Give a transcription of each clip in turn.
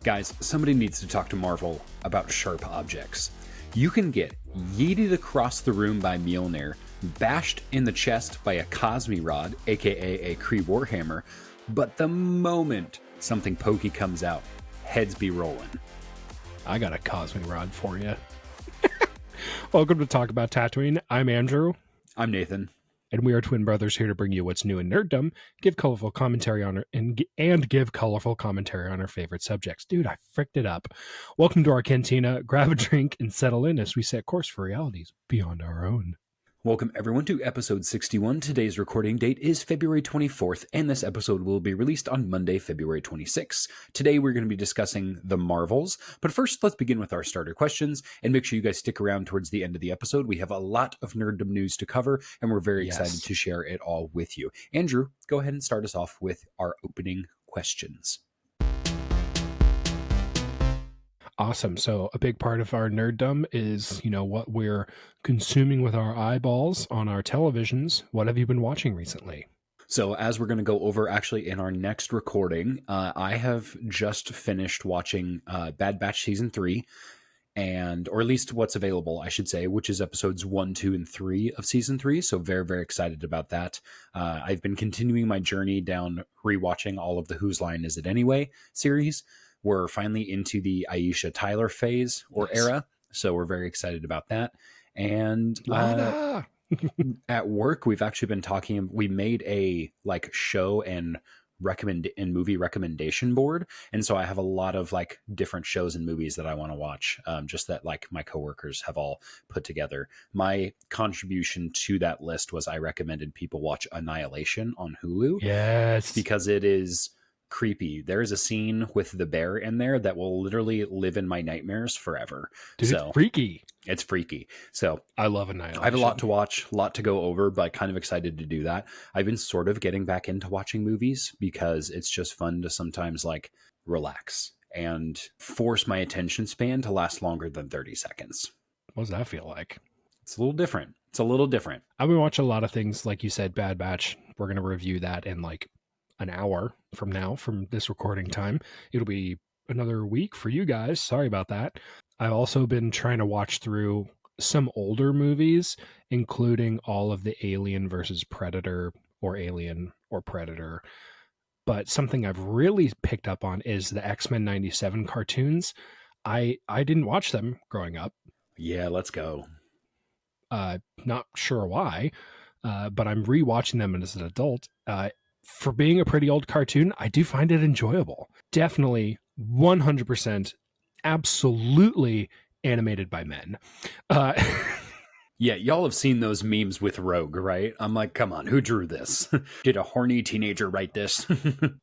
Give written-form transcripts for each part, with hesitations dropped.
Guys, somebody needs to talk to Marvel about sharp objects. You can get yeeted across the room by Mjolnir, bashed in the chest by a Cosmi Rod, aka a Kree Warhammer, but the moment something pokey comes out, heads be rolling. I got a Cosmi Rod for you. Welcome to Talk About Tatooine. I'm Andrew. I'm Nathan. And we are twin brothers here to bring you what's new in nerddom, give colorful commentary on and give colorful commentary on our favorite subjects. Dude, I fricked it up. Welcome to our cantina. Grab a drink and settle in as we set course for realities beyond our own. Welcome everyone to episode 61. Today's recording date is February 24th, and this episode will be released on Monday, February 26th. Today we're going to be discussing the Marvels, but first let's begin with our starter questions, and make sure you guys stick around towards the end of the episode. We have a lot of nerddom news to cover, and we're very excited to share it all with you. Andrew, go ahead and start us off with our opening questions. Awesome. So a big part of our nerddom is, what we're consuming with our eyeballs on our televisions. What have you been watching recently? So as we're going to go over actually in our next recording, I have just finished watching Bad Batch Season 3, or at least what's available, I should say, which is episodes 1, 2, and 3 of Season 3. So very, very excited about that. I've been continuing my journey down rewatching all of the Whose Line Is It Anyway series. We're finally into the Aisha Tyler phase or era, so we're very excited about that. And at work, we've actually been talking. We made a show and movie recommendation board, and so I have a lot of different shows and movies that I want to watch. Just that my coworkers have all put together. My contribution to that list was I recommended people watch Annihilation on Hulu. Yes, because it is creepy. There is a scene with the bear in there that will literally live in my nightmares forever. Dude, so it's freaky. It's freaky. So I love Annihilation. I have a lot to watch, a lot to go over, but kind of excited to do that. I've been sort of getting back into watching movies because it's just fun to sometimes relax and force my attention span to last longer than 30 seconds. What does that feel like? It's a little different. I've been watching a lot of things, like you said, Bad Batch. We're going to review that in an hour from now, from this recording time. It'll be another week for you guys. Sorry about that. I've also been trying to watch through some older movies, including all of the Alien versus Predator or Alien or Predator. But something I've really picked up on is the X-Men 97 cartoons. I didn't watch them growing up. Yeah, let's go. Not sure why, but I'm rewatching them as an adult. For being a pretty old cartoon, I do find it enjoyable. Definitely 100% absolutely animated by men. Yeah, y'all have seen those memes with Rogue, right? I'm like, come on, who drew this? Did a horny teenager write this?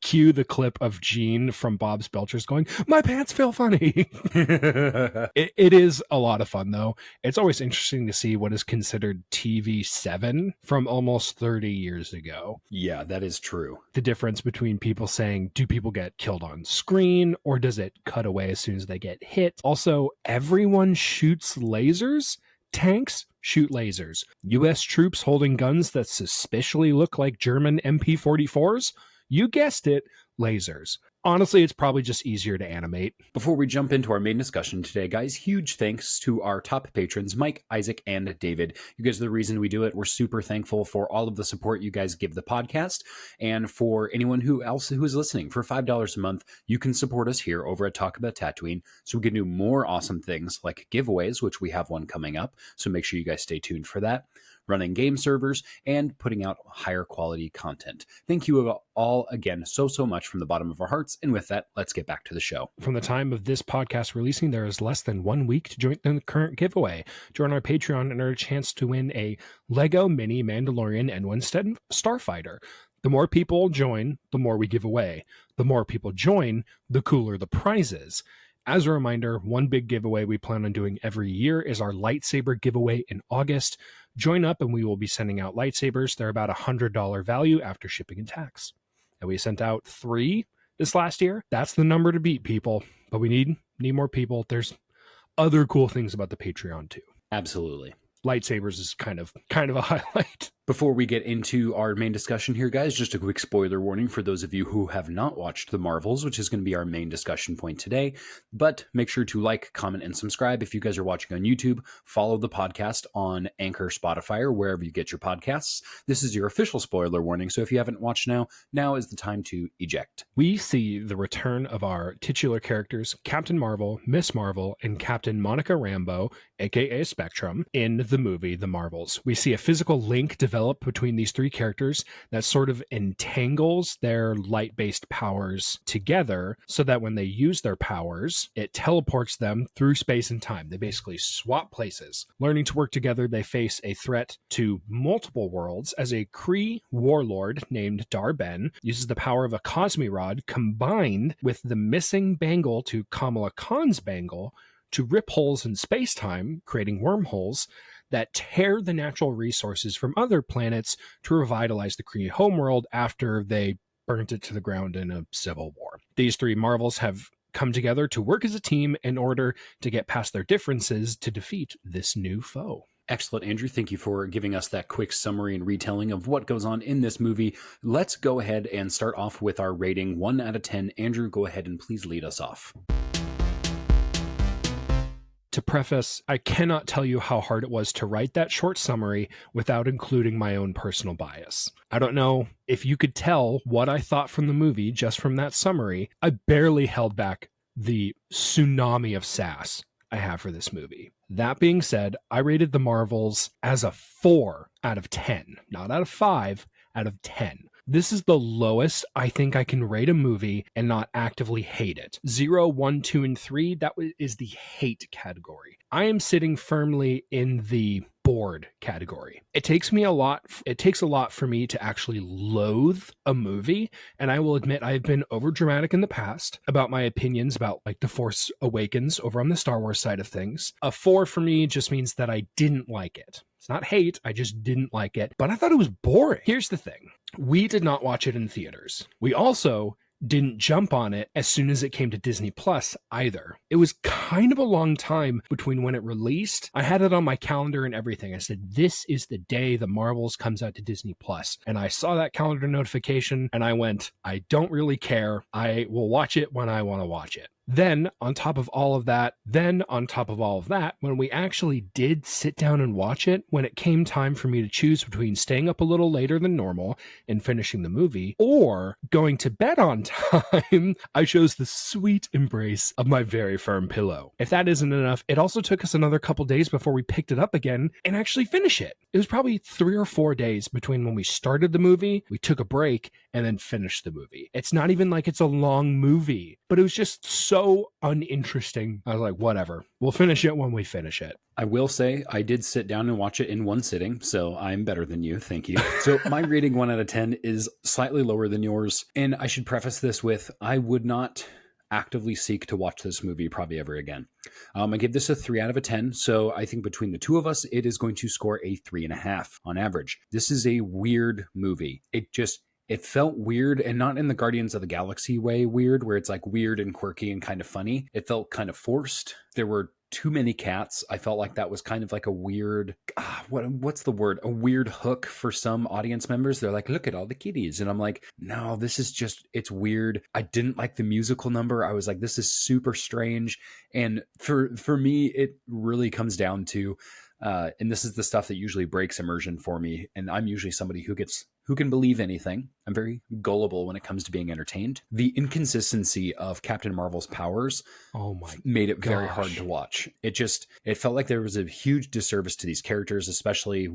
Cue the clip of Gene from Bob's Belchers going, "My pants feel funny." It is a lot of fun, though. It's always interesting to see what is considered TV 7 from almost 30 years ago. Yeah, that is true. The difference between people saying, do people get killed on screen, or does it cut away as soon as they get hit? Also, everyone shoots lasers. Tanks shoot lasers. U.S. troops holding guns that suspiciously look like German MP-44s? You guessed it, lasers. Honestly, it's probably just easier to animate. Before we jump into our main discussion today, guys, huge thanks to our top patrons, Mike, Isaac, and David. You guys are the reason we do it. We're super thankful for all of the support you guys give the podcast. And for anyone who is listening, for $5 a month, you can support us here over at Talk About Tatooine, so we can do more awesome things like giveaways, which we have one coming up. So make sure you guys stay tuned for that. Running game servers, and putting out higher quality content. Thank you all again so much from the bottom of our hearts. And with that, let's get back to the show. From the time of this podcast releasing, there is less than 1 week to join the current giveaway. Join our Patreon and earn a chance to win a Lego Mini Mandalorian N1 Starfighter. The more people join, the more we give away. The more people join, the cooler the prizes. As a reminder, one big giveaway we plan on doing every year is our lightsaber giveaway in August. Join up and we will be sending out lightsabers. They're about $100 value after shipping and tax. And we sent out 3 this last year. That's the number to beat, people. But we need more people. There's other cool things about the Patreon too. Absolutely. Lightsabers is kind of a highlight. Before we get into our main discussion here, guys, just a quick spoiler warning for those of you who have not watched The Marvels, which is going to be our main discussion point today. But make sure to like, comment, and subscribe if you guys are watching on YouTube. Follow the podcast on Anchor, Spotify, or wherever you get your podcasts. This is your official spoiler warning, so if you haven't watched now is the time to eject. We see the return of our titular characters, Captain Marvel, Miss Marvel, and Captain Monica Rambeau, aka Spectrum, in the movie The Marvels. We see a physical link develop between these three characters that sort of entangles their light-based powers together so that when they use their powers, it teleports them through space and time. They basically swap places. Learning to work together, they face a threat to multiple worlds as a Kree warlord named Dar-Ben uses the power of a Cosmi Rod combined with the missing bangle to Kamala Khan's bangle to rip holes in space-time, creating wormholes that tear the natural resources from other planets to revitalize the Kree homeworld after they burnt it to the ground in a civil war. These three Marvels have come together to work as a team in order to get past their differences to defeat this new foe. Excellent, Andrew. Thank you for giving us that quick summary and retelling of what goes on in this movie. Let's go ahead and start off with our rating 1 out of 10. Andrew, go ahead and please lead us off. To preface, I cannot tell you how hard it was to write that short summary without including my own personal bias. I don't know if you could tell what I thought from the movie just from that summary. I barely held back the tsunami of sass I have for this movie. That being said, I rated The Marvels as a 4 out of 10, not out of 5, out of 10. This is the lowest I think I can rate a movie and not actively hate it. 0, 1, 2, and 3, that is the hate category. I am sitting firmly in the bored category. It takes a lot for me to actually loathe a movie, and I will admit I've been over dramatic in the past about my opinions about like The Force Awakens over on the Star Wars side of things. A 4 for me just means that I didn't like it. It's not hate, I just didn't like it, but I thought it was boring. Here's the thing. We did not watch it in theaters. We also didn't jump on it as soon as it came to Disney Plus either. It was kind of a long time between when it released. I had it on my calendar and everything. I said, this is the day The Marvels comes out to Disney Plus. And I saw that calendar notification and I went, I don't really care. I will watch it when I want to watch it. Then on top of all of that, when we actually did sit down and watch it, when it came time for me to choose between staying up a little later than normal and finishing the movie or going to bed on time, I chose the sweet embrace of my very firm pillow. If that isn't enough, it also took us another couple days before we picked it up again and actually finish it. It was probably 3 or 4 days between when we started the movie, we took a break, and then finished the movie. It's not even like it's a long movie, but it was just so uninteresting. I was like, whatever. We'll finish it when we finish it. I will say I did sit down and watch it in one sitting, so I'm better than you. Thank you. So my rating 1 out of 10 is slightly lower than yours. And I should preface this with, I would not actively seek to watch this movie probably ever again. I give this a 3 out of 10. So I think between the two of us, it is going to score a 3.5 on average. This is a weird movie. It felt weird, and not in the Guardians of the Galaxy way weird, where it's like weird and quirky and kind of funny. It felt kind of forced. There were too many cats. I felt like that was kind of like a weird, what's the word? A weird hook for some audience members. They're like, look at all the kitties. And I'm like, no, this is just, it's weird. I didn't like the musical number. I was like, this is super strange. And for me, it really comes down to, and this is the stuff that usually breaks immersion for me. And I'm usually somebody who can believe anything. I'm very gullible when it comes to being entertained. The inconsistency of Captain Marvel's powers made it very hard to watch. It felt like there was a huge disservice to these characters, especially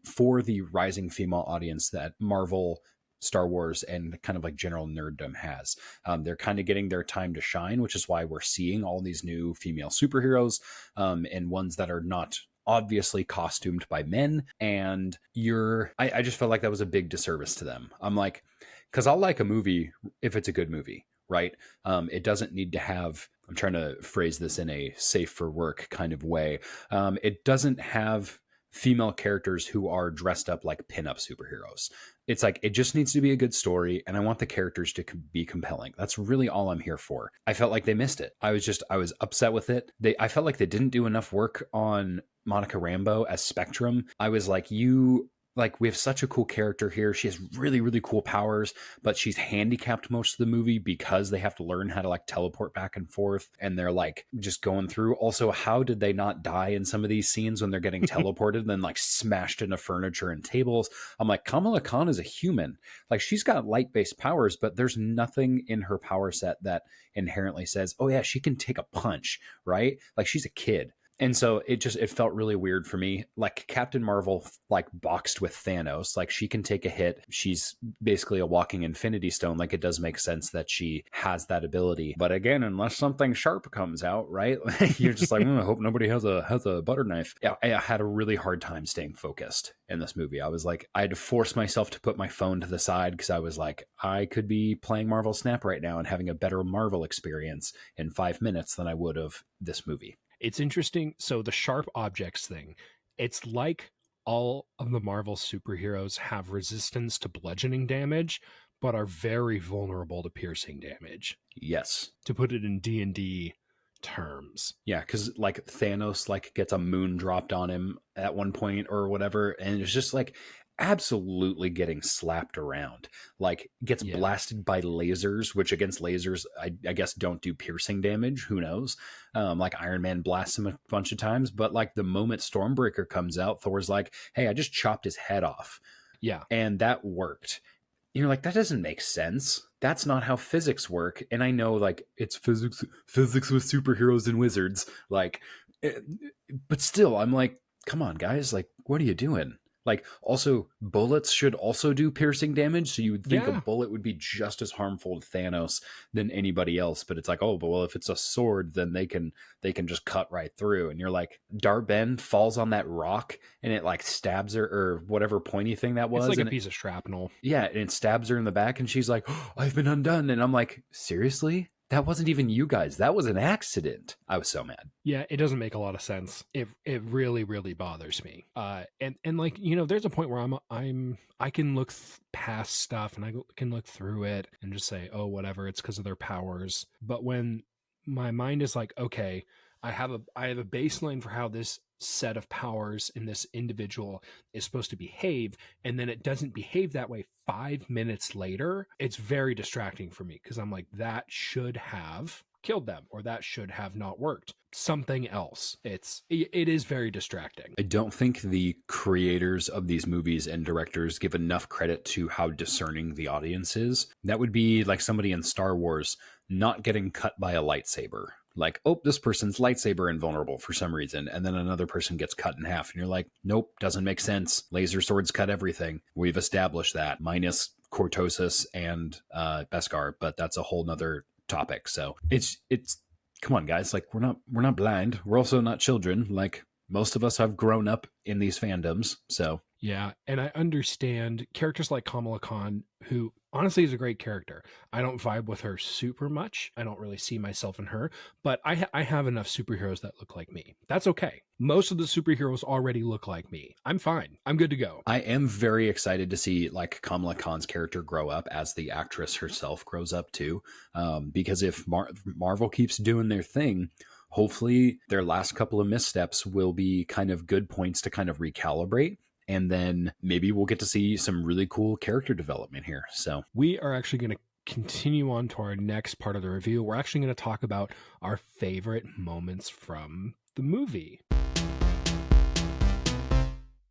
for the rising female audience that Marvel, Star Wars, and kind of like general nerddom has. They're kind of getting their time to shine, which is why we're seeing all these new female superheroes and ones that are not obviously costumed by men. And I just felt like that was a big disservice to them. I'm like, because I'll like a movie if it's a good movie, right? It doesn't need to have, I'm trying to phrase this in a safe for work kind of way. It doesn't have female characters who are dressed up like pinup superheroes. It's like, it just needs to be a good story, and I want the characters to be compelling. That's really all I'm here for. I felt like they missed it. I was upset with it. I felt like they didn't do enough work on Monica Rambeau as Spectrum. I was like, you like we have such a cool character here. She has really, really cool powers, but she's handicapped most of the movie because they have to learn how to like teleport back and forth, and they're like just going through. Also, how did they not die in some of these scenes when they're getting teleported and then like smashed into furniture and tables? I'm like, Kamala Khan is a human. Like she's got light-based powers, but there's nothing in her power set that inherently says, oh yeah, she can take a punch, right? Like she's a kid. And so it felt really weird for me. Like Captain Marvel like boxed with Thanos. Like she can take a hit. She's basically a walking infinity stone. Like it does make sense that she has that ability. But again, unless something sharp comes out, right? You're just like, I hope nobody has a butter knife. Yeah, I had a really hard time staying focused in this movie. I was like, I had to force myself to put my phone to the side because I was like, I could be playing Marvel Snap right now and having a better Marvel experience in 5 minutes than I would of this movie. It's interesting. So the sharp objects thing, it's like all of the Marvel superheroes have resistance to bludgeoning damage, but are very vulnerable to piercing damage. Yes. To put it in D&D terms. Yeah, because like Thanos like gets a moon dropped on him at one point or whatever, and it's just like absolutely getting slapped around. Like gets Yeah. blasted by lasers, which against lasers I guess don't do piercing damage. Who knows? Like Iron Man blasts him a bunch of times, but like the moment Stormbreaker comes out, Thor's like, "Hey, I just chopped his head off," Yeah. and that worked. You're like, that doesn't make sense. That's not how physics work. And I know like it's physics with superheroes and wizards. Like, but still, I'm like, come on, guys. Like, what are you doing? Like, also, bullets should also do piercing damage. So you would think a Yeah. bullet would be just as harmful to Thanos than anybody else. But it's like, oh, but well, if it's a sword, then they can just cut right through. And you're like, Darben falls on that rock and it like stabs her or whatever pointy thing that was. It's like a And piece of shrapnel. yeah, and it stabs her in the back, and she's like, oh, I've been undone. And I'm like, seriously? That wasn't even you guys. That was an accident. I was so mad. Yeah, it doesn't make a lot of sense. It really really bothers me. And like, there's a point where I can look past stuff and I can look through it and just say, "Oh, whatever, it's because of their powers." But when my mind is like, "Okay, I have a baseline for how this set of powers in this individual is supposed to behave, and then it doesn't behave that way 5 minutes later," it's very distracting for me because I'm like, that should have killed them or that should have not worked. Something else. It is very distracting. I don't think the creators of these movies and directors give enough credit to how discerning the audience is. That would be like somebody in Star Wars not getting cut by a lightsaber. Like, oh, this person's lightsaber invulnerable for some reason, and then another person gets cut in half, and you're like, nope, doesn't make sense. Laser swords cut everything. We've established that, minus Cortosis and Beskar, but that's a whole nother topic. So it's come on, guys, like we're not blind. We're also not children. Like most of us have grown up in these fandoms, so Yeah, and I understand characters like Kamala Khan, who honestly is a great character. I don't vibe with her super much. I don't really see myself in her, but I have enough superheroes that look like me. That's okay. Most of the superheroes already look like me. I'm fine. I'm good to go. I am very excited to see like Kamala Khan's character grow up as the actress herself grows up too. Because if Marvel keeps doing their thing, hopefully their last couple of missteps will be kind of good points to kind of recalibrate. And then maybe we'll get to see some really cool character development here. So We are actually going to continue on to our next part of the review. We're actually going to talk about our favorite moments from the movie.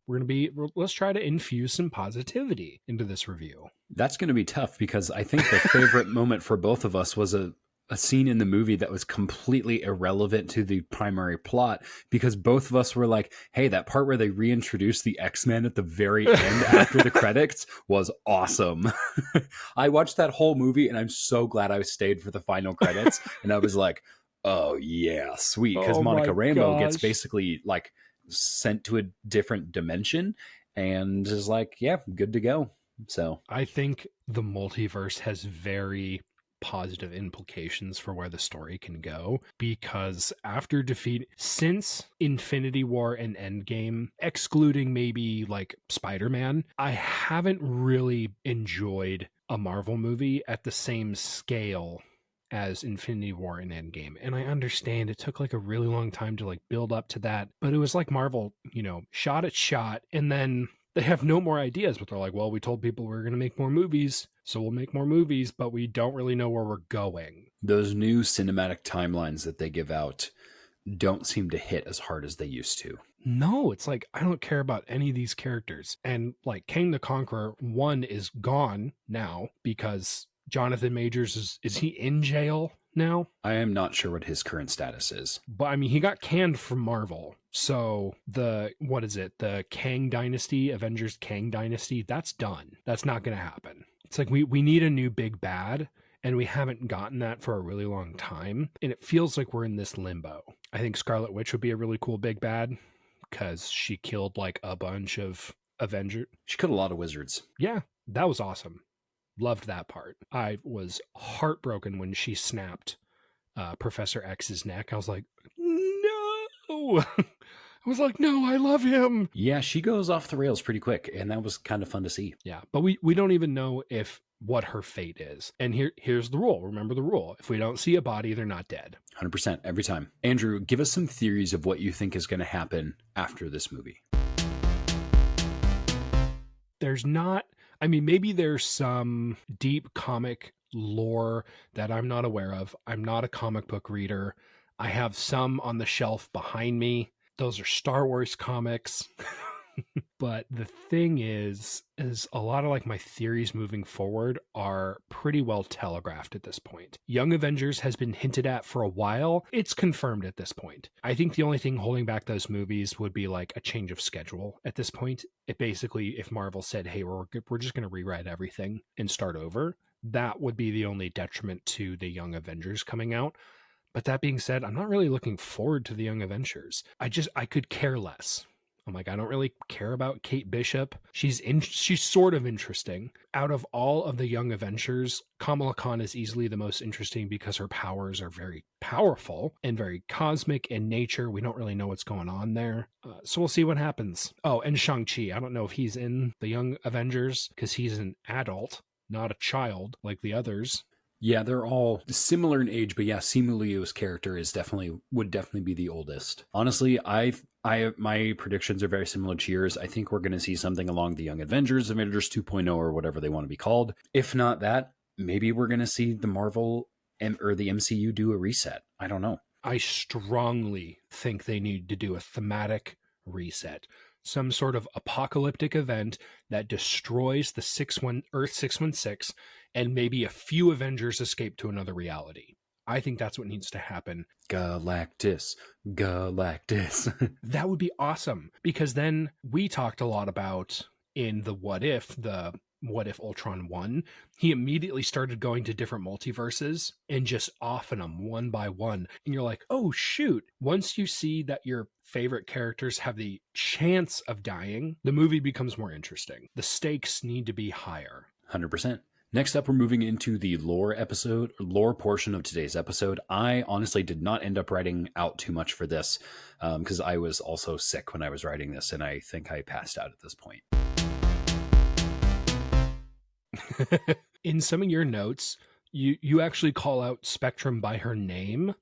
Let's try to infuse some positivity into this review. that's going to be tough because I think the favorite moment for both of us was a scene in the movie that was completely irrelevant to the primary plot because both of us were like, hey, that part where they reintroduced the X-Men at the very end after the credits was awesome. I watched that whole movie and I'm so glad I stayed for the final credits. And I was like, oh yeah, sweet. Because Oh Monica my Rambeau gets gosh. basically like sent to a different dimension and is like, yeah, good to go. So I think the multiverse has very positive implications for where the story can go because since Infinity War and Endgame, excluding maybe like Spider-Man, I haven't really enjoyed a Marvel movie at the same scale as Infinity War and Endgame. And I understand it took like a really long time to like build up to that, but it was like Marvel, shot at shot, and then They have no more ideas, but they're like, well, we told people we were going to make more movies, so we'll make more movies, but we don't really know where we're going. Those new cinematic timelines that they give out don't seem to hit as hard as they used to. No, it's like, I don't care about any of these characters. And like Kang the Conqueror 1 is gone now because Jonathan Majors is he in jail now? I am not sure what his current status is. But I mean, he got canned from Marvel. So the Kang Dynasty, Avengers Kang Dynasty, that's done. That's not going to happen. It's like we need a new big bad, and we haven't gotten that for a really long time. And it feels like we're in this limbo. I think Scarlet Witch would be a really cool big bad because she killed like a bunch of Avengers. She killed a lot of wizards. Yeah, that was awesome. Loved that part. I was heartbroken when she snapped Professor X's neck. I was like, no. I was like, no, I love him. Yeah, she goes off the rails pretty quick, and that was kind of fun to see. Yeah, but we don't even know what her fate is. And here's the rule. Remember the rule. If we don't see a body, they're not dead. 100% every time. Andrew, give us some theories of what you think is going to happen after this movie. There's not, I mean, maybe there's some deep comic lore that I'm not aware of. I'm not a comic book reader. I have some on the shelf behind me. Those are Star Wars comics. But the thing is a lot of like my theories moving forward are pretty well telegraphed at this point. Young Avengers has been hinted at for a while. It's confirmed at this point. I think the only thing holding back those movies would be like a change of schedule at this point. It basically, if Marvel said, hey, we're just going to rewrite everything and start over, that would be the only detriment to the Young Avengers coming out. But that being said, I'm not really looking forward to the Young Avengers. I could care less. I'm like, I don't really care about Kate Bishop. She's sort of interesting. Out of all of the Young Avengers, Kamala Khan is easily the most interesting because her powers are very powerful and very cosmic in nature. We don't really know what's going on there. So we'll see what happens. Oh, and Shang-Chi. I don't know if he's in the Young Avengers because he's an adult, not a child like the others. Yeah, they're all similar in age, but yeah, Simu Liu's character would definitely be the oldest. Honestly, my predictions are very similar to yours. I think we're going to see something along the Young Avengers 2.0, or whatever they want to be called. If not that, maybe we're going to see the Marvel or the MCU do a reset. I don't know. I strongly think they need to do a thematic reset. Some sort of apocalyptic event that destroys the Earth 616, and maybe a few Avengers escape to another reality. I think that's what needs to happen. Galactus. That would be awesome, because then we talked a lot about in the What If Ultron 1, he immediately started going to different multiverses and just offing them one by one. And you're like, oh shoot. Once you see that your favorite characters have the chance of dying, the movie becomes more interesting. The stakes need to be higher. 100%. Next up, we're moving into the lore portion of today's episode. I honestly did not end up writing out too much for this because I was also sick when I was writing this, and I think I passed out at this point. In some of your notes, you actually call out Spectrum by her name.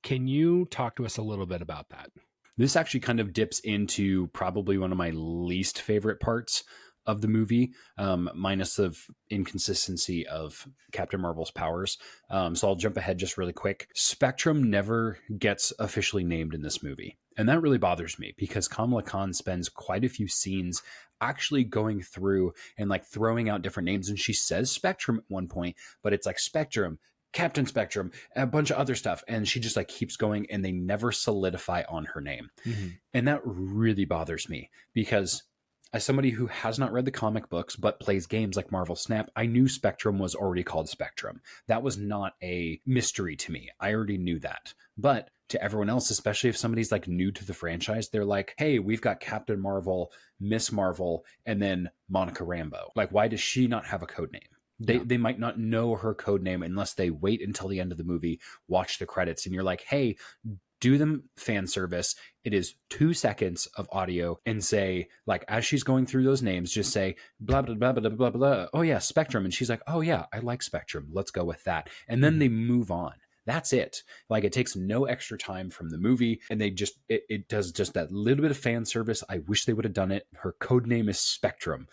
Can you talk to us a little bit about that? This actually kind of dips into probably one of my least favorite parts of the movie, minus the inconsistency of Captain Marvel's powers. So I'll jump ahead just really quick. Spectrum never gets officially named in this movie. And that really bothers me because Kamala Khan spends quite a few scenes actually going through and like throwing out different names. And she says Spectrum at one point, but it's like Spectrum, Captain Spectrum, and a bunch of other stuff. And she just like keeps going and they never solidify on her name. Mm-hmm. And that really bothers me because as somebody who has not read the comic books but plays games like Marvel Snap, I knew Spectrum was already called Spectrum. That was not a mystery to me. I already knew that. But to everyone else, especially if somebody's like new to the franchise, they're like, hey, we've got Captain Marvel, Miss Marvel, and then Monica Rambeau. Like, why does she not have a code name? They might not know her code name unless they wait until the end of the movie, watch the credits, and you're like, hey, do them fan service. It is 2 seconds of audio and say, like, as she's going through those names, just say, blah, blah, blah, blah, blah, blah. Oh, yeah, Spectrum. And she's like, oh, yeah, I like Spectrum. Let's go with that. And then they move on. That's it. Like, it takes no extra time from the movie, and it does just that little bit of fan service. I wish they would have done it. Her code name is Spectrum.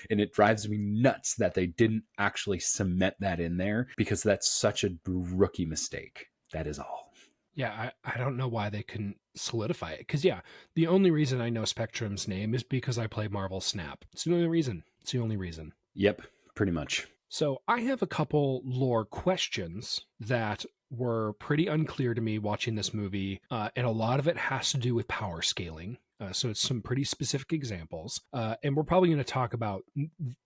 And it drives me nuts that they didn't actually cement that in there, because that's such a rookie mistake. That is all. Yeah, I don't know why they couldn't solidify it. Because, yeah, the only reason I know Spectrum's name is because I play Marvel Snap. It's the only reason. It's the only reason. Yep, pretty much. So I have a couple lore questions that were pretty unclear to me watching this movie, and a lot of it has to do with power scaling. So it's some pretty specific examples. And we're probably going to talk about,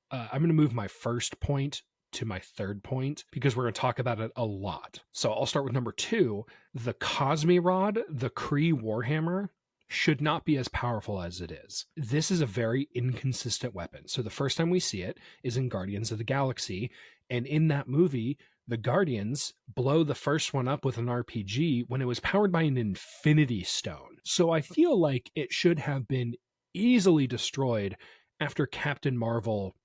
I'm going to move my first point to my third point because we're going to talk about it a lot. So I'll start with number 2. The Cosmi-Rod, the Kree Warhammer, should not be as powerful as it is. This is a very inconsistent weapon. So the first time we see it is in Guardians of the Galaxy, and in that movie, the Guardians blow the first one up with an RPG when it was powered by an Infinity Stone. So I feel like it should have been easily destroyed after Captain Marvel,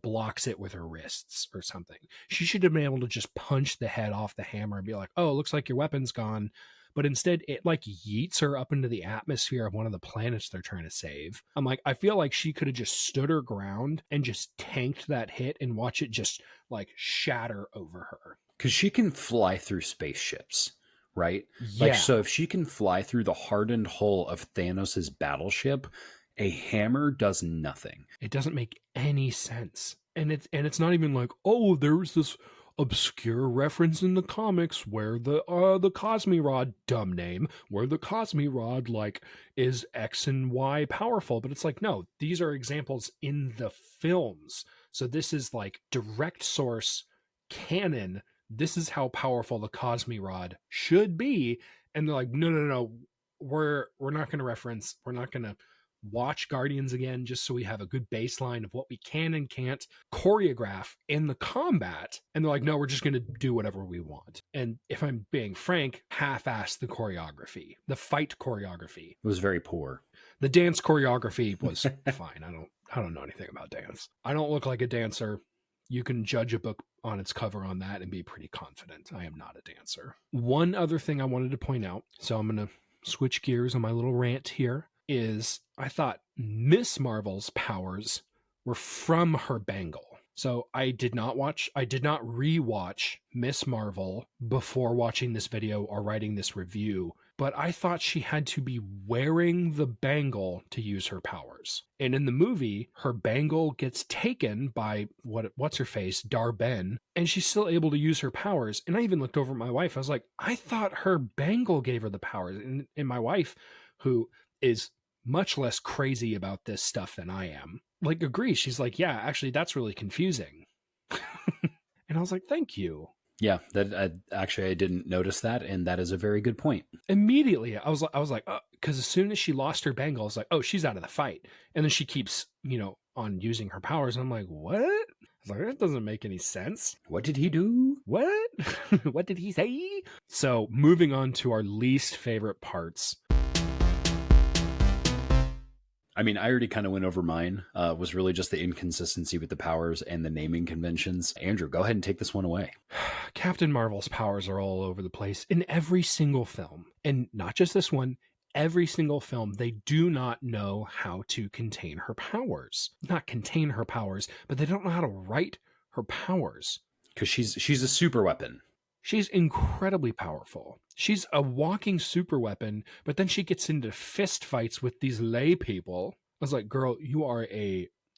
blocks it with her wrists or something. She should have been able to just punch the head off the hammer and be like, oh, it looks like your weapon's gone. But instead, it like yeets her up into the atmosphere of one of the planets they're trying to save. I'm like, I feel like she could have just stood her ground and just tanked that hit and watch it just like shatter over her. Because she can fly through spaceships, right? Yeah. Like, so if she can fly through the hardened hull of Thanos' battleship, a hammer does nothing. It doesn't make any sense. And it's not even like, oh, there was this obscure reference in the comics where the Cosmi-Rod, dumb name, where the Cosmi-Rod like is X and Y powerful, but it's like, no, these are examples in the films. So this is like direct source canon. This is how powerful the Cosmi-Rod should be, and they're like, no, we're not going to reference, we're not going to watch Guardians again just so we have a good baseline of what we can and can't choreograph in the combat. And they're like, no, we're just going to do whatever we want. And if I'm being frank, half-assed the choreography, the fight choreography. It was very poor. The dance choreography was fine. I don't know anything about dance. I don't look like a dancer. You can judge a book on its cover on that and be pretty confident. I am not a dancer. One other thing I wanted to point out, so I'm going to switch gears on my little rant here, is I thought Miss Marvel's powers were from her bangle. So I did not rewatch Miss Marvel before watching this video or writing this review, but I thought she had to be wearing the bangle to use her powers. And in the movie, her bangle gets taken by what's her face, Dar-Ben, and she's still able to use her powers. And I even looked over at my wife. I was like, I thought her bangle gave her the powers. And my wife, who is much less crazy about this stuff than I am, like, agrees. She's like, yeah, actually, that's really confusing. And I was like, thank you. Yeah, that I didn't notice that, and that is a very good point. Immediately, I was like, because as soon as she lost her bangle, I was like, oh, she's out of the fight. And then she keeps, on using her powers. And I'm like, what? I was like, that doesn't make any sense. What did he do? What? What did he say? So moving on to our least favorite parts. I mean, I already kind of went over mine. Was really just the inconsistency with the powers and the naming conventions. Andrew, go ahead and take this one away. Captain Marvel's powers are all over the place in every single film. And not just this one, every single film, they do not know how to contain her powers. Not contain her powers, but they don't know how to write her powers. Because she's a super weapon. She's incredibly powerful. She's a walking super weapon, but then she gets into fist fights with these lay people. I was like, girl, you are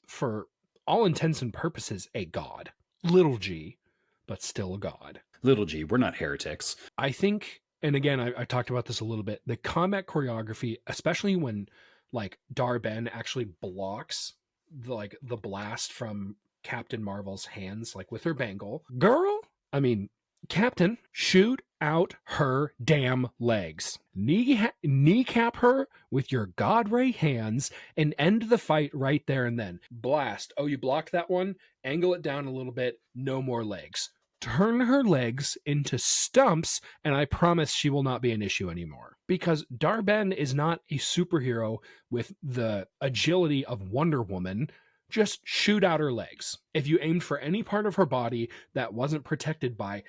for all intents and purposes, a god. Little g, but still a god. Little g, we're not heretics. I think, and again, I talked about this a little bit, the combat choreography, especially when like Dar-Ben actually blocks the blast from Captain Marvel's hands, like with her bangle. Girl, I mean, Captain, shoot out her damn legs. Kneecap her with your God Ray hands and end the fight right there and then. Blast. Oh, you blocked that one? Angle it down a little bit. No more legs. Turn her legs into stumps, and I promise she will not be an issue anymore. Because Dar-Ben is not a superhero with the agility of Wonder Woman. Just shoot out her legs. If you aimed for any part of her body that wasn't protected by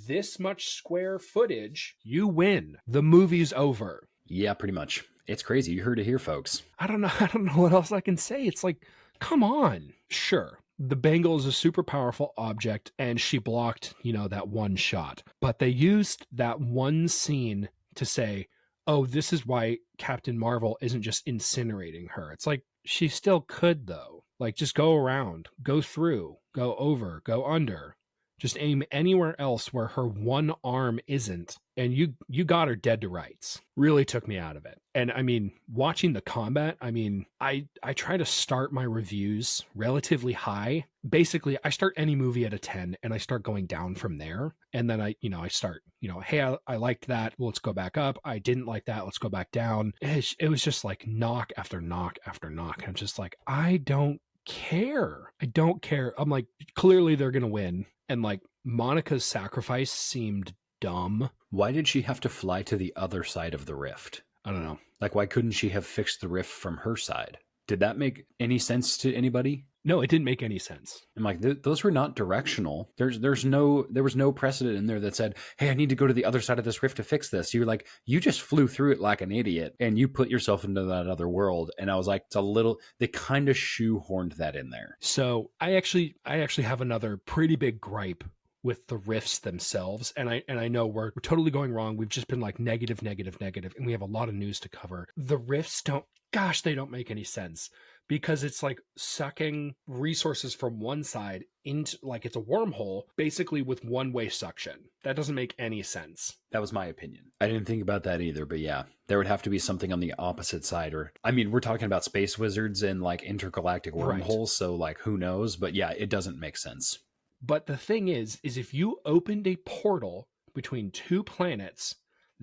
this much square footage, you win. The movie's over. Yeah, pretty much. It's crazy. You heard it here, folks. I don't know. I don't know what else I can say. It's like, come on. Sure. The bangle is a super powerful object and she blocked, that one shot. But they used that one scene to say, oh, this is why Captain Marvel isn't just incinerating her. It's like, she still could, though. Like, just go around, go through, go over, go under. Just aim anywhere else where her one arm isn't, and you got her dead to rights. Really took me out of it. And I mean, watching the combat, I try to start my reviews relatively high. Basically, I start any movie at a 10 and I start going down from there. And then I start, hey, I liked that. Let's go back up. I didn't like that. Let's go back down. It was just like knock after knock after knock. I'm just like, I don't care. I don't care. I'm like, clearly they're going to win. And like Monica's sacrifice seemed dumb. Why did she have to fly to the other side of the rift? I don't know. Like, why couldn't she have fixed the rift from her side? Did that make any sense to anybody? No, it didn't make any sense. I'm like, those were not directional. There was no precedent in there that said, hey, I need to go to the other side of this rift to fix this. You're like, you just flew through it like an idiot and you put yourself into that other world. And I was like, they kind of shoehorned that in there. So I actually have another pretty big gripe with the rifts themselves. And I know we're totally going wrong. We've just been like negative, and we have a lot of news to cover. The rifts they don't make any sense. Because it's like sucking resources from one side into, like, it's a wormhole, basically with one-way suction. That doesn't make any sense. That was my opinion. I didn't think about that either, but yeah, there would have to be something on the opposite side. Or, we're talking about space wizards and like intergalactic wormholes, right. So like, who knows? But yeah, it doesn't make sense. But the thing is if you opened a portal between two planets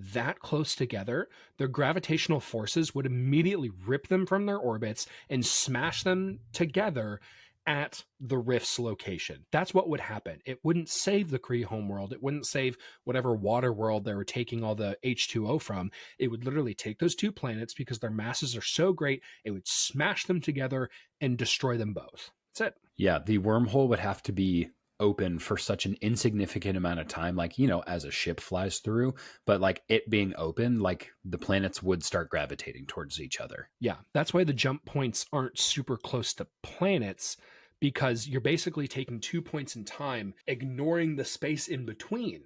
that close together, their gravitational forces would immediately rip them from their orbits and smash them together at the rift's location. That's what would happen. It wouldn't save the Kree homeworld. It wouldn't save whatever water world they were taking all the H2O from. It would literally take those two planets because their masses are so great, it would smash them together and destroy them both. That's it. Yeah, the wormhole would have to be open for such an insignificant amount of time, like, as a ship flies through, but like it being open, like the planets would start gravitating towards each other. Yeah, that's why the jump points aren't super close to planets, because you're basically taking 2 points in time, ignoring the space in between.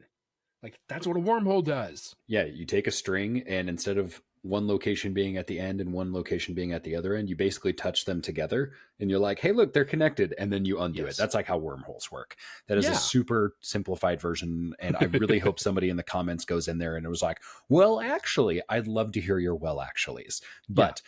Like, that's what a wormhole does. Yeah, you take a string and instead of one location being at the end and one location being at the other end, you basically touch them together and you're like, hey, look, they're connected. And then you undo it. That's like how wormholes work. That is a super simplified version. And I really hope somebody in the comments goes in there and it was like, well, actually, I'd love to hear your well, actuallys. But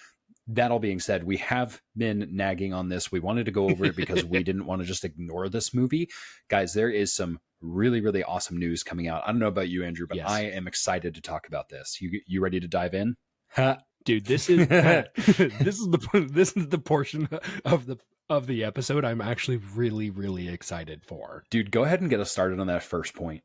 that all being said, we have been nagging on this. We wanted to go over it because we didn't want to just ignore this movie. Guys, there is some really, really awesome news coming out. I don't know about you, Andrew, but I am excited to talk about this. You ready to dive in? Dude, this is this is the portion of the episode I'm actually really, really excited for. Dude, go ahead and get us started on that first point.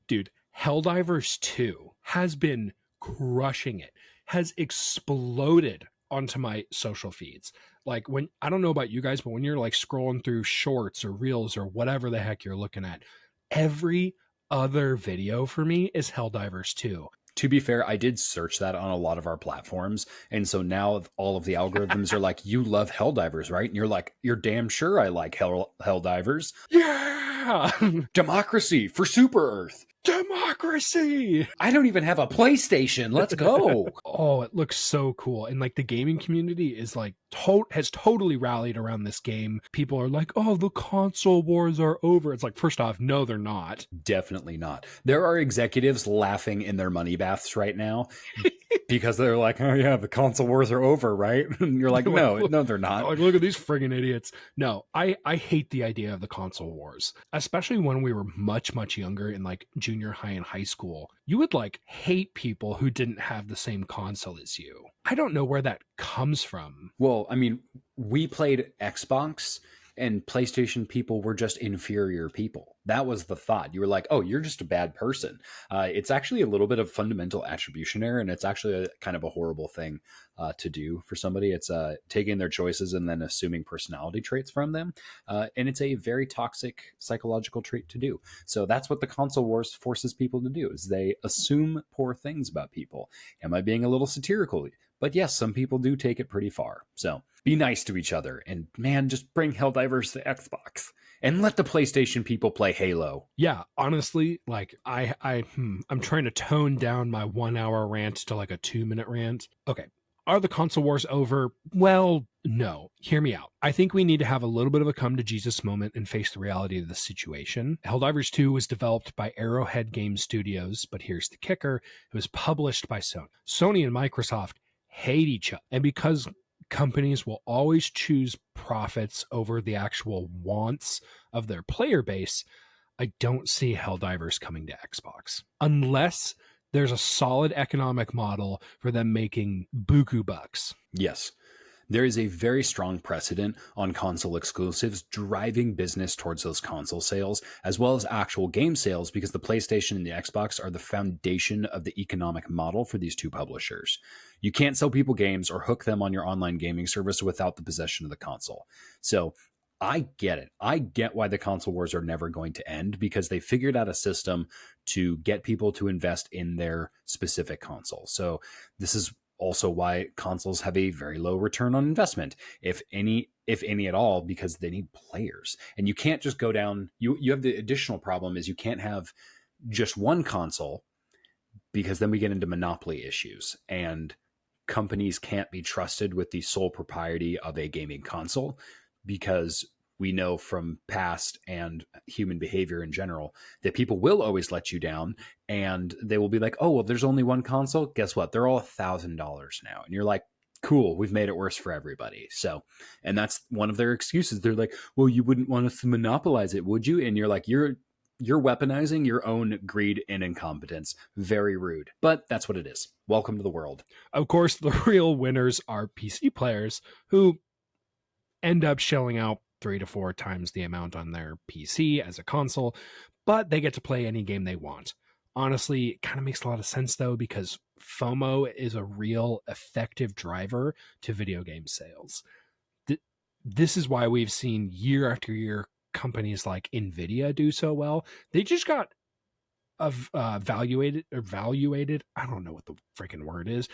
Dude, Helldivers 2 has been crushing it, has exploded onto my social feeds. Like, when, I don't know about you guys, but when you're like scrolling through shorts or reels or whatever the heck you're looking at, every other video for me is Helldivers 2. To be fair, I did search that on a lot of our platforms. And so now all of the algorithms are like, you love Helldivers, right? And you're like, you're damn sure I like Helldivers. Yeah! Democracy for Super Earth. Democracy! I don't even have a PlayStation. Let's go. Oh, it looks so cool. And like the gaming community is like has totally rallied around this game. People are like, oh, the console wars are over. It's like, first off, no, they're not. Definitely not. There are executives laughing in their money baths right now because they're like, oh yeah, the console wars are over, right? And you're like, no, they're not. Like, look at these friggin' idiots. No, I hate the idea of the console wars, especially when we were much, much younger in like junior high and high school. You would like hate people who didn't have the same console as you. I don't know where that comes from. Well, I mean, we played Xbox And PlayStation people were just inferior people. That was the thought. You were like, oh, you're just a bad person. It's actually a little bit of fundamental attribution error, and it's actually a kind of a horrible thing to do for somebody. It's taking their choices and then assuming personality traits from them. And it's a very toxic psychological trait to do. So that's what the console wars forces people to do, is they assume poor things about people. Am I being a little satirical? But yes, some people do take it pretty far. So be nice to each other. And man, just bring Helldivers to Xbox. And let the PlayStation people play Halo. Yeah, honestly, like I'm trying to tone down my 1 hour rant to like a 2-minute rant. Okay. Are the console wars over? Well, no. Hear me out. I think we need to have a little bit of a come to Jesus moment and face the reality of the situation. Helldivers 2 was developed by Arrowhead Game Studios, but here's the kicker. It was published by Sony. Sony and Microsoft hate each other. And because companies will always choose profits over the actual wants of their player base, I don't see Helldivers coming to Xbox. Unless there's a solid economic model for them making buku bucks. Yes. There is a very strong precedent on console exclusives driving business towards those console sales, as well as actual game sales, because the PlayStation and the Xbox are the foundation of the economic model for these two publishers. You can't sell people games or hook them on your online gaming service without the possession of the console. So I get it. I get why the console wars are never going to end, because they figured out a system to get people to invest in their specific console. So this is also why consoles have a very low return on investment, if any at all, because they need players. And you can't just go down. You have the additional problem is you can't have just one console, because then we get into monopoly issues, and companies can't be trusted with the sole propriety of a gaming console, because we know from past and human behavior in general that people will always let you down, and they will be like, oh, well, there's only one console. Guess what? They're all $1,000 now. And you're like, cool, we've made it worse for everybody. So, and that's one of their excuses. They're like, well, you wouldn't want us to monopolize it, would you? And you're like, you're weaponizing your own greed and incompetence. Very rude, but that's what it is. Welcome to the world. Of course, the real winners are PC players who end up shelling out 3 to 4 times the amount on their PC as a console, but they get to play any game they want. Honestly, it kind of makes a lot of sense though, because FOMO is a real effective driver to video game sales. This is why we've seen year after year companies like Nvidia do so well. They just got valuated. I don't know what the freaking word is.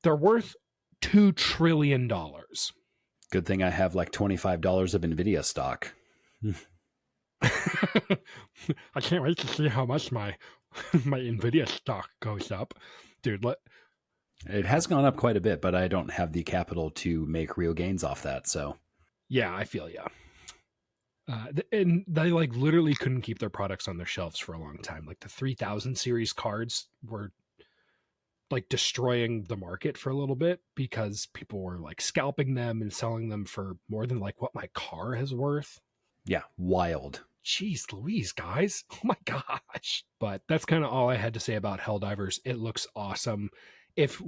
They're worth $2 trillion. Good thing I have like $25 of Nvidia stock. I can't wait to see how much my Nvidia stock goes up. Dude, it has gone up quite a bit, but I don't have the capital to make real gains off that. So yeah, I feel ya. And they like literally couldn't keep their products on their shelves for a long time. Like the 3000 series cards were like destroying the market for a little bit, because people were like scalping them and selling them for more than like what my car is worth. Yeah, wild. Jeez Louise, guys. Oh my gosh. But that's kind of all I had to say about Helldivers. It looks awesome. If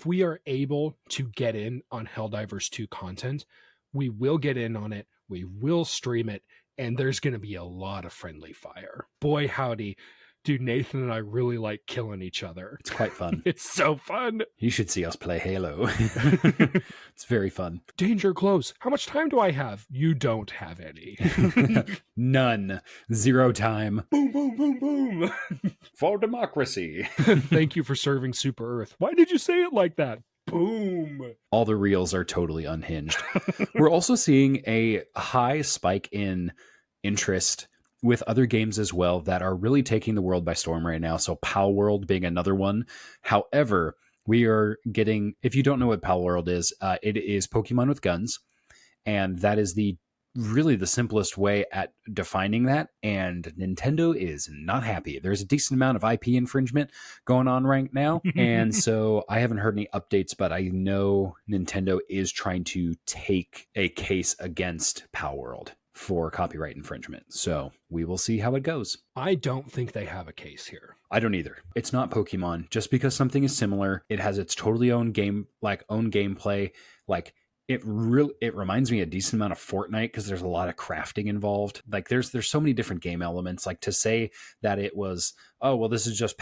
we are able to get in on Helldivers 2 content, we will get in on it. We will stream it, and there's going to be a lot of friendly fire. Boy, howdy. Dude, Nathan and I really like killing each other. It's quite fun. It's so fun. You should see us play Halo. It's very fun. Danger close. How much time do I have? You don't have any. None. 0 time. Boom, boom, boom, boom. For democracy. Thank you for serving Super Earth. Why did you say it like that? Boom. All the reels are totally unhinged. We're also seeing a high spike in interest with other games as well that are really taking the world by storm right now. So Pal World being another one. However, we are getting, if you don't know what Pal World is, it is Pokemon with guns. And that is really the simplest way at defining that. And Nintendo is not happy. There's a decent amount of IP infringement going on right now. And so I haven't heard any updates, but I know Nintendo is trying to take a case against Pal World for copyright infringement. So we will see how it goes. I don't think they have a case here. I don't either. It's not Pokemon. Just because something is similar, it has its totally own game, like own gameplay. Like It reminds me a decent amount of Fortnite because there's a lot of crafting involved. Like there's so many different game elements. Like to say that it was, oh well, this is just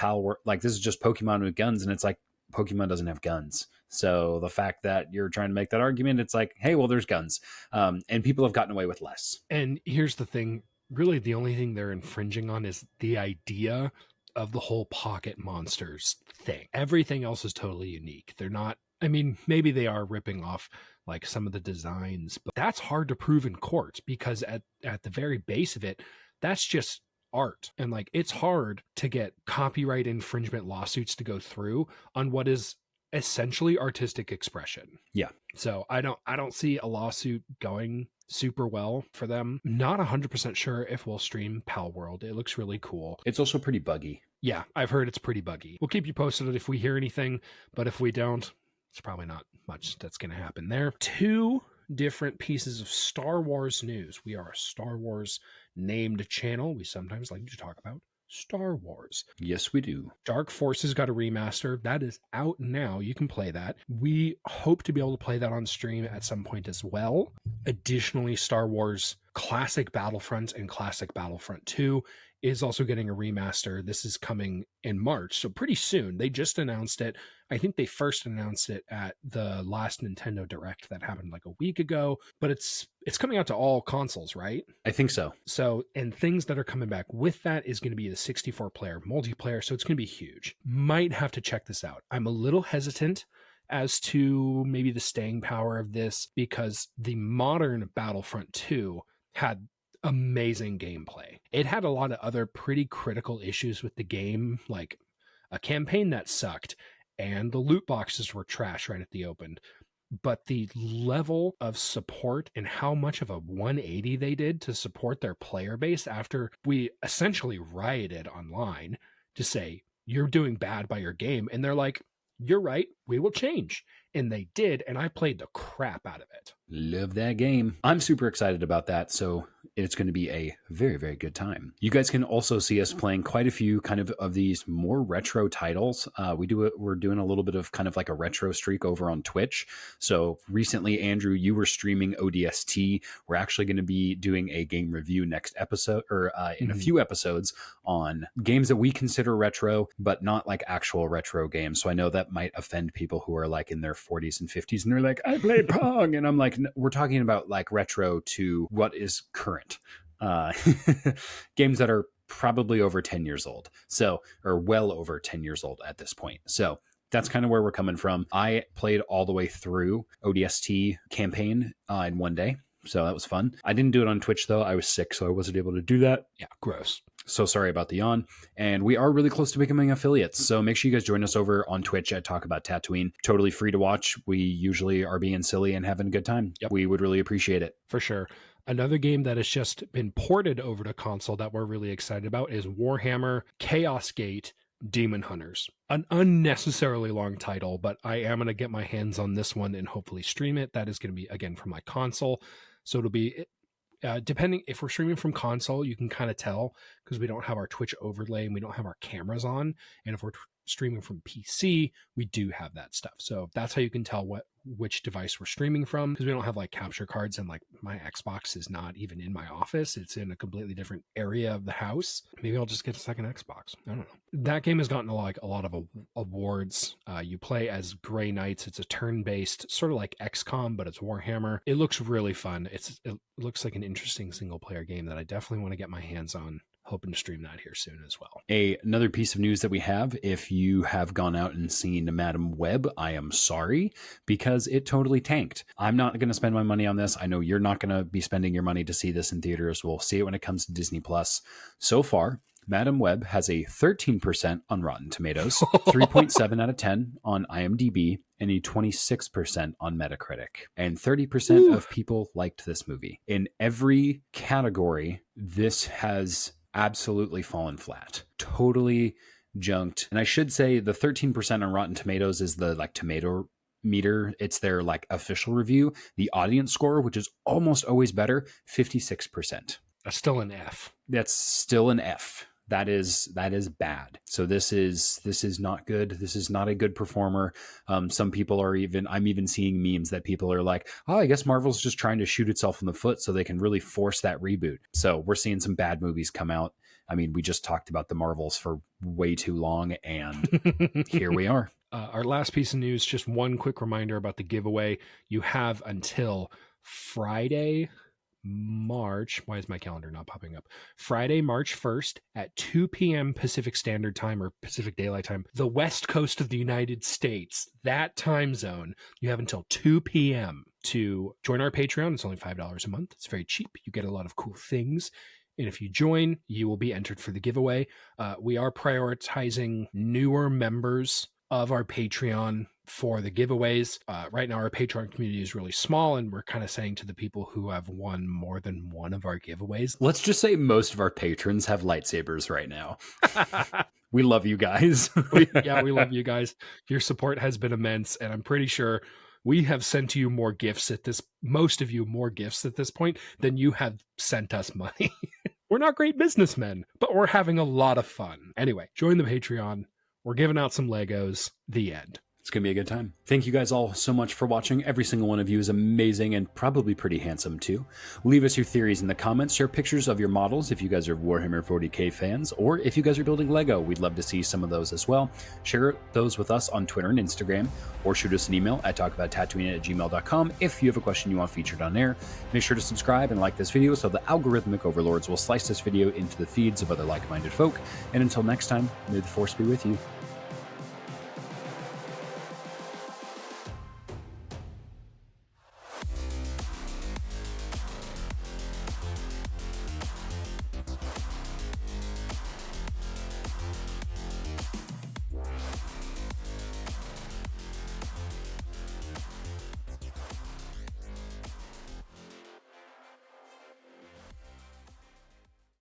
like this is just Pokemon with guns, and it's like Pokemon doesn't have guns. So the fact that you're trying to make that argument, it's like, hey, well, there's guns, and people have gotten away with less. And here's the thing, really the only thing they're infringing on is the idea of the whole pocket monsters thing. Everything else is totally unique. They're not, I mean, maybe they are ripping off like some of the designs, but that's hard to prove in court because at the very base of it, that's just art. And like it's hard to get copyright infringement lawsuits to go through on what is essentially artistic expression. Yeah. So I don't see a lawsuit going super well for them. Not 100% sure if we'll stream Pal World. It looks really cool. It's also pretty buggy. Yeah, I've heard it's pretty buggy. We'll keep you posted if we hear anything, but if we don't, it's probably not much that's going to happen there. 2 different pieces of Star Wars news. We are a Star Wars named channel. We sometimes like to talk about Star Wars. Yes, we do. Dark Forces got a remaster. That is out now. You can play that. We hope to be able to play that on stream at some point as well. Additionally, Star Wars Classic Battlefront and Classic Battlefront 2 is also getting a remaster. This is coming in March, so pretty soon. They just announced it. I think they first announced it at the last Nintendo Direct that happened like a week ago, but it's coming out to all consoles, right? I think so. So, and things that are coming back with that is going to be the 64-player multiplayer, so it's going to be huge. Might have to check this out. I'm a little hesitant as to maybe the staying power of this because the modern Battlefront 2 had amazing gameplay. It had a lot of other pretty critical issues with the game, like a campaign that sucked and the loot boxes were trash right at the open. But the level of support and how much of a 180 they did to support their player base after we essentially rioted online to say, you're doing bad by your game. And they're like, you're right, we will change. And they did, and I played the crap out of it. Love that game. I'm super excited about that, so it's going to be a very, very good time. You guys can also see us playing quite a few kind of these more retro titles. We're doing a little bit of kind of like a retro streak over on Twitch. So recently, Andrew, you were streaming ODST. We're actually going to be doing a game review next episode, or in a few episodes, on games that we consider retro, but not like actual retro games. So I know that might offend people who are like in their 40s and 50s, and they're like, I play Pong, and I'm like, we're talking about like retro to what is current. Games that are probably over 10 years old, so, or well over 10 years old at this point. So that's kind of where we're coming from. I played all the way through ODST campaign in one day, so that was fun. I didn't do it on Twitch though. I was sick, so I wasn't able to do that. Yeah, gross. So sorry about the yawn. And we are really close to becoming affiliates. So make sure you guys join us over on Twitch at Talk About Tatooine. Totally free to watch. We usually are being silly and having a good time. Yep. We would really appreciate it. For sure. Another game that has just been ported over to console that we're really excited about is Warhammer Chaos Gate Demon Hunters. An unnecessarily long title, but I am going to get my hands on this one and hopefully stream it. That is going to be, again, from my console. So it'll be... depending if we're streaming from console, you can kind of tell because we don't have our Twitch overlay and we don't have our cameras on. And if we're streaming from PC, we do have that stuff. So that's how you can tell which device we're streaming from, because we don't have like capture cards, and like my Xbox is not even in my office. It's in a completely different area of the house. Maybe I'll just get a second Xbox. I don't know. That game has gotten a lot of awards. You play as Grey Knights. It's a turn-based, sort of like XCOM, but it's Warhammer. It looks really fun. It looks like an interesting single-player game that I definitely want to get my hands on. Hoping to stream that here soon as well. Another piece of news that we have, if you have gone out and seen Madam Web, I am sorry, because it totally tanked. I'm not going to spend my money on this. I know you're not going to be spending your money to see this in theaters. We'll see it when it comes to Disney Plus. So far, Madam Web has a 13% on Rotten Tomatoes, 3.7 out of 10 on IMDb, and a 26% on Metacritic. And 30% of people liked this movie. In every category, this has absolutely fallen flat. Totally junked. And I should say the 13% on Rotten Tomatoes is the like tomato meter. It's their like official review. The audience score, which is almost always better, 56%. That's still an F. That's still an F. That is bad. So this is not good. This is not a good performer. Some people are I'm even seeing memes that people are like, oh, I guess Marvel's just trying to shoot itself in the foot so they can really force that reboot. So we're seeing some bad movies come out. I mean, we just talked about the Marvels for way too long, and here we are. Our last piece of news, just one quick reminder about the giveaway. You have until Friday, why is my calendar not popping up? Friday, March 1st at 2 p.m. Pacific Standard Time, or Pacific Daylight Time, the West Coast of the United States, that time zone. You have until 2 p.m. to join our Patreon. It's only $5 a month. It's very cheap. You get a lot of cool things. And if you join, you will be entered for the giveaway. We are prioritizing newer members of our Patreon for the giveaways. Right now, our Patreon community is really small, and we're kind of saying to the people who have won more than one of our giveaways. Let's just say most of our patrons have lightsabers right now. We love you guys. we love you guys. Your support has been immense, and I'm pretty sure we have sent you more gifts most of you more gifts at this point than you have sent us money. We're not great businessmen, but we're having a lot of fun. Anyway, join the Patreon. We're giving out some Legos. The end. It's going to be a good time. Thank you guys all so much for watching. Every single one of you is amazing and probably pretty handsome too. Leave us your theories in the comments. Share pictures of your models if you guys are Warhammer 40k fans, or if you guys are building Lego. We'd love to see some of those as well. Share those with us on Twitter and Instagram, or shoot us an email at talkabouttatooine@gmail.com if you have a question you want featured on air. Make sure to subscribe and like this video so the algorithmic overlords will slice this video into the feeds of other like-minded folk. And until next time, may the Force be with you.